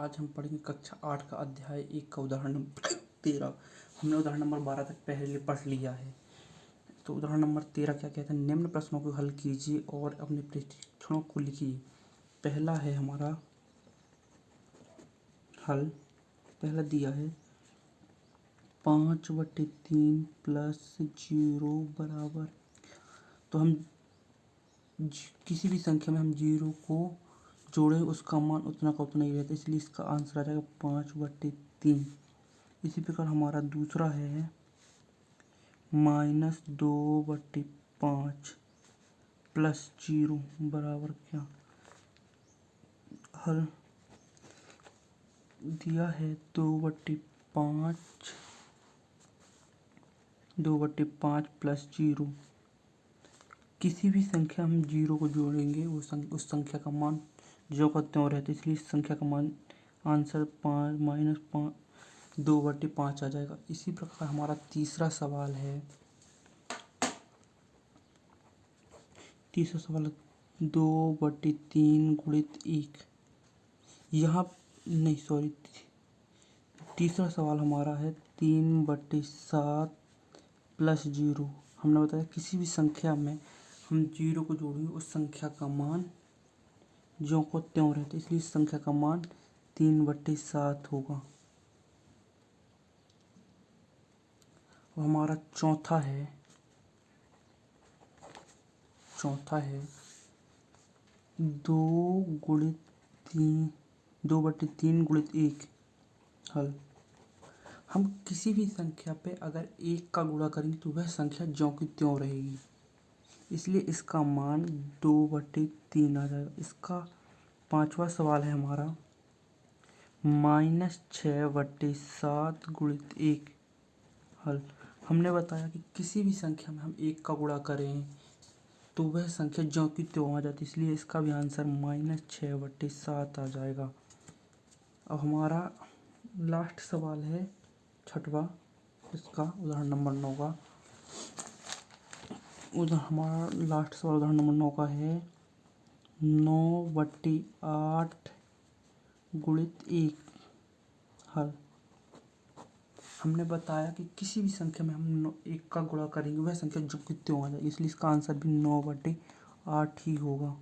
आज हम पढ़ेंगे कक्षा 8 का अध्याय 1 का उदाहरण नंबर 13। हमने उदाहरण नंबर 12 तक पहले पढ़ लिया है। तो उदाहरण नंबर 13 क्या कहता है, निम्न प्रश्नों को हल कीजिए और अपने परीक्षणों को लिखिए। पहला है हमारा हल, पहला दिया है 5/3 प्लस 0 बराबर। तो हम किसी भी संख्या में हम 0 को जोड़े उसका मान उतना का उतना ही रहता है, इसलिए इसका आंसर आ जाएगा 5/3। इसी प्रकार हमारा दूसरा है -2/5 प्लस 0 बराबर क्या। हल दिया है 2/5 प्लस 0। किसी भी संख्या हम 0 को जोड़ेंगे उस संख्या का मान जो का त्यों रहता है, इसलिए इस संख्या का मान आंसर 2/5 आ जाएगा। इसी प्रकार हमारा तीसरा सवाल है 2/3 गुणित 1। यहाँ नहीं सॉरी, तीसरा सवाल हमारा है 3/7 प्लस 0। हमने बताया किसी भी संख्या में हम 0 को जोड़ेंगे उस संख्या का मान ज्यों को त्यों रहता है, इसलिए इस संख्या का मान 3/7 होगा। और हमारा चौथा है 2/3 गुणित 1। हल हम किसी भी संख्या पे अगर 1 का गुणा करेंगे तो वह संख्या ज्यों की त्यों रहेगी, इसलिए इसका मान 2/3 आ जाएगा। इसका पांचवा सवाल है हमारा -6/7 गुणित 1। हल हमने बताया कि किसी भी संख्या में हम 1 का गुणा करें तो वह संख्या ज्यों की त्यों आ जाती है, इसलिए इसका भी आंसर -6/7 आ जाएगा। अब हमारा लास्ट सवाल है छठवा, इसका उदाहरण नंबर 9 का। हमारा लास्ट सवाल उदाहरण नंबर 9 का है 9/8 गुणित 1। हल हमने बताया कि किसी भी संख्या में हम 1 का गुणा करेंगे वह संख्या जो कि त्यों आ जाएगी, इसलिए इसका आंसर भी 9/8 ही होगा।